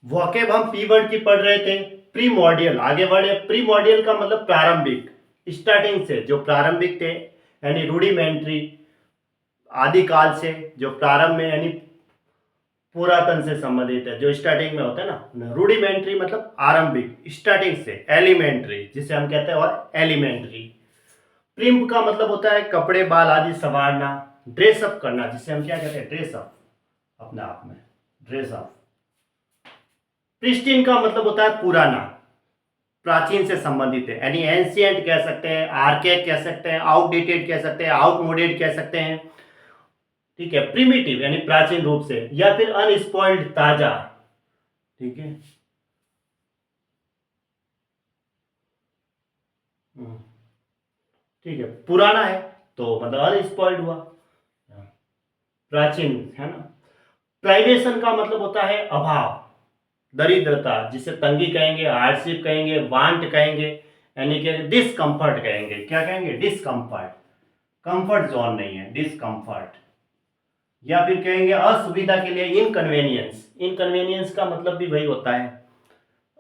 Vocab हम P word की पढ़ रहे थे। प्रीमॉर्डियल, आगे बढ़े। प्रीमॉर्डियल का मतलब प्रारंभिक, स्टार्टिंग से जो प्रारंभिक थे, यानी रूडिमेंट्री, आदिकाल से, जो प्रारंभ में यानी पुरातन से संबंधित है, जो स्टार्टिंग में होता है ना। रूडिमेंट्री मतलब आरंभिक, स्टार्टिंग से। एलिमेंट्री जिसे हम कहते हैं, और एलिमेंट्री। प्रिम्प का मतलब होता है कपड़े बाल आदि संवारना, ड्रेसअप करना, जिसे हम क्या कहते हैं, ड्रेसअप, अपने आप में ड्रेसअप। प्रिस्टीन का मतलब होता है पुराना, प्राचीन से संबंधित है, यानी एंशियंट कह सकते हैं, आर्केक कह सकते हैं, आउटडेटेड कह सकते हैं, आउटमोडेड कह सकते हैं। ठीक है। प्रिमिटिव यानी प्राचीन रूप से, या फिर अनस्पॉइल्ड, ताजा। ठीक है। हम्म, ठीक है। पुराना है तो मतलब अनस्पॉइल्ड हुआ, प्राचीन है ना। प्राइवेशन का मतलब होता है अभाव, दरिद्रता, जिसे तंगी कहेंगे, हार्डशिप कहेंगे, वांट कहेंगे, यानी कि डिसकंफर्ट कहेंगे। क्या कहेंगे? डिसकंफर्ट। कंफर्ट जोन नहीं है, डिसकंफर्ट। या फिर कहेंगे असुविधा के लिए इनकन्वीनियंस। इनकन्वीनियंस का मतलब भी वही होता है,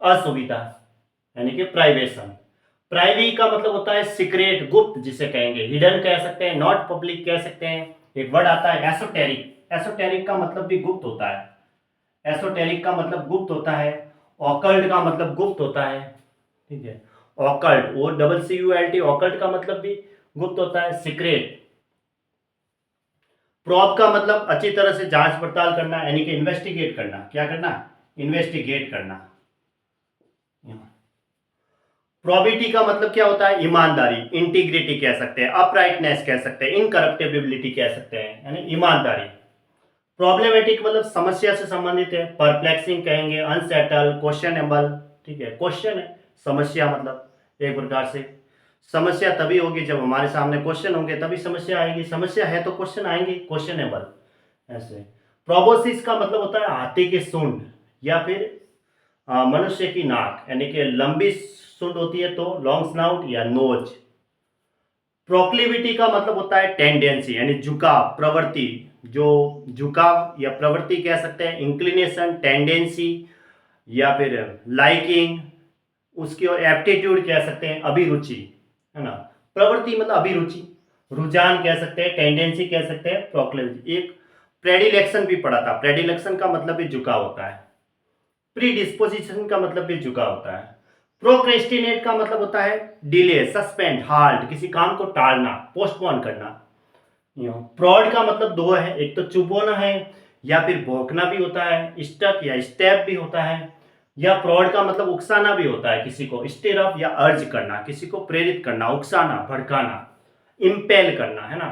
असुविधा, यानी कि प्राइवेशन। प्राइवी का मतलब होता है सीक्रेट, गुप्त, जिसे कहेंगे हिडन कह सकते हैं, नॉट पब्लिक कह सकते हैं। एक वर्ड आता है एसोटेरिक। एसोटेरिक का मतलब भी गुप्त होता है। एसोटेरिक का मतलब गुप्त होता है। ऑकल्ट का मतलब गुप्त होता है। ठीक है। Occult, O double C U L T, occult का मतलब भी गुप्त होता है, सीक्रेट। प्रोब का मतलब अच्छी तरह से जांच पड़ताल करना, यानी कि इन्वेस्टिगेट करना। क्या करना? इन्वेस्टिगेट करना। प्रोबिटी का मतलब क्या होता है? ईमानदारी, इंटीग्रिटी कह सकते हैं, अपराइटनेस कह सकते हैं, इनकरप्टेबिलिटी कह सकते हैं, यानी ईमानदारी। प्रॉब्लमेटिक मतलब समस्या से संबंधित है, परप्लेक्सिंग कहेंगे, अनसेटल, क्वेश्चनेबल। ठीक है। क्वेश्चन है, समस्या मतलब एक प्रकार से। समस्या तभी होगी जब हमारे सामने क्वेश्चन होंगे, तभी समस्या आएगी। समस्या है तो क्वेश्चन आएंगे, क्वेश्चनेबल। ऐसे। प्रोबोसिस का मतलब होता है हाथी के सूंड, या फिर मनुष्य की नाक, यानी कि लंबी सूंड होती है तो लॉन्ग स्नाउट या नोज। प्रोक्लिविटी का मतलब होता है टेंडेंसी, यानी झुकाव, प्रवृत्ति। जो झुकाव या प्रवृत्ति कह सकते हैं, इंक्लिनेशन, टेंडेंसी, या फिर लाइकिंग, उसकी और एप्टीट्यूड कह सकते हैं, अभिरुचि, है ना। प्रवृत्ति मतलब अभिरुचि, रुझान कह सकते हैं, टेंडेंसी कह सकते हैं, प्रोक्लिविटी। एक प्रेडिलेक्शन भी पढ़ा था, प्रेडिलेक्शन का मतलब भी झुकाव होता है। प्री डिस्पोजिशन का मतलब भी झुकाव होता है। प्रोक्रेस्टिनेट का मतलब होता है डिले, सस्पेंड, हाल्ट, किसी काम को टालना, पोस्टपोन करना। प्रॉड का मतलब दो है, एक तो चुपोना है, या फिर भौंकना भी होता है, स्टक या स्टेप भी होता है। या प्रॉड का मतलब उकसाना भी होता है, किसी को स्टिर अप या अर्ज करना, किसी को प्रेरित करना, उकसाना, भड़काना, इंपेल करना, है ना।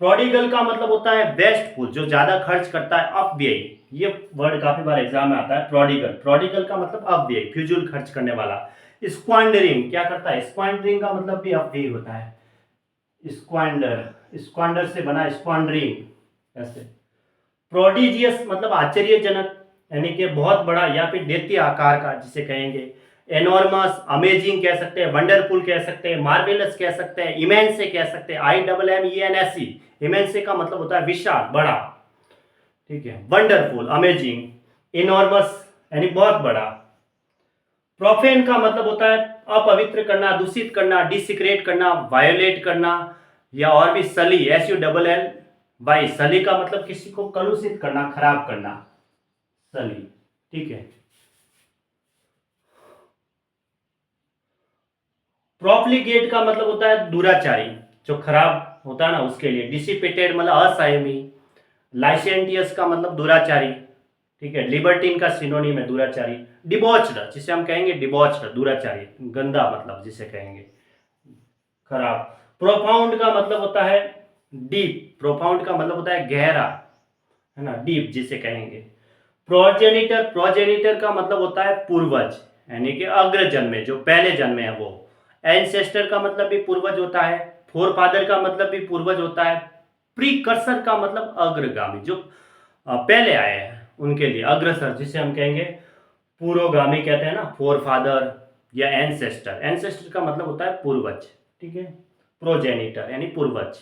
प्रोडिगल का मतलब होता है वेस्टफुल, जो ज्यादा खर्च करता है, अपव्ययी। ये वर्ड काफी बार एग्जाम में आता है, प्रोडिगल। प्रोडिगल का मतलब अपव्ययी, फिजूल खर्च करने वाला। स्क्वांडरिंग क्या करता है? स्क्वांडरिंग का मतलब भी अपव्ययी होता है। स्क्वांडर, स्क्वांडर से बना स्क्वांडरिंग। ऐसे। प्रोडिजियस मतलब आश्चर्यजनक, यानी कि बहुत बड़ा, या फिर दैत्य आकार का, जिसे कहेंगे। एनॉर्मस, अमेजिंग कह सकते हैं, वंडरफुल कह सकते हैं, मार्वेलस कह सकते हैं, इमेंसे कह सकते हैं, IMMENSE। इमेंसे का मतलब होता है विशाल, बड़ा। ठीक है। वंडरफुल, अमेजिंग, इनॉर्मस यानी बहुत बड़ा। प्रोफेन का मतलब होता है अपवित्र करना, दूषित करना, डिसिक्रेट करना, वायोलेट करना, या और भी सली, SULL, सली का मतलब किसी को कलुषित करना, खराब करना, सली। ठीक है। प्रोफ्लिगेट का मतलब होता है दुराचारी, जो खराब होता है ना, उसके लिए। डिसिपेटेड मतलब असंयमी। लाइसेंटियस का मतलब दुराचारी। ठीक है। लिबर्टीन का सिनोनिम है दुराचारी। डिबॉच्ड, जिसे हम कहेंगे डिबॉच्ड, दुराचारी, गंदा मतलब, जिसे कहेंगे खराब। प्रोफाउंड का मतलब होता है डीप। प्रोफाउंड का मतलब होता है गहरा, है ना, डीप, जिसे कहेंगे। प्रोजेनिटर, प्रोजेनिटर का मतलब होता है पूर्वज, यानी कि अग्र जन्मे, जो पहले जन्मे है वो। एंसेस्टर का मतलब भी पूर्वज होता है। फोरफादर का मतलब भी पूर्वज होता है। प्रीकर्सर का मतलब अग्रगामी, जो पहले आए हैं उनके लिए, अग्रसर, जिसे हम कहेंगे पूर्वगामी कहते हैं ना, फोरफादर या एंसेस्टर। एंसेस्टर का मतलब होता है पूर्वज। ठीक है। प्रोजेनिटर यानी पूर्वज।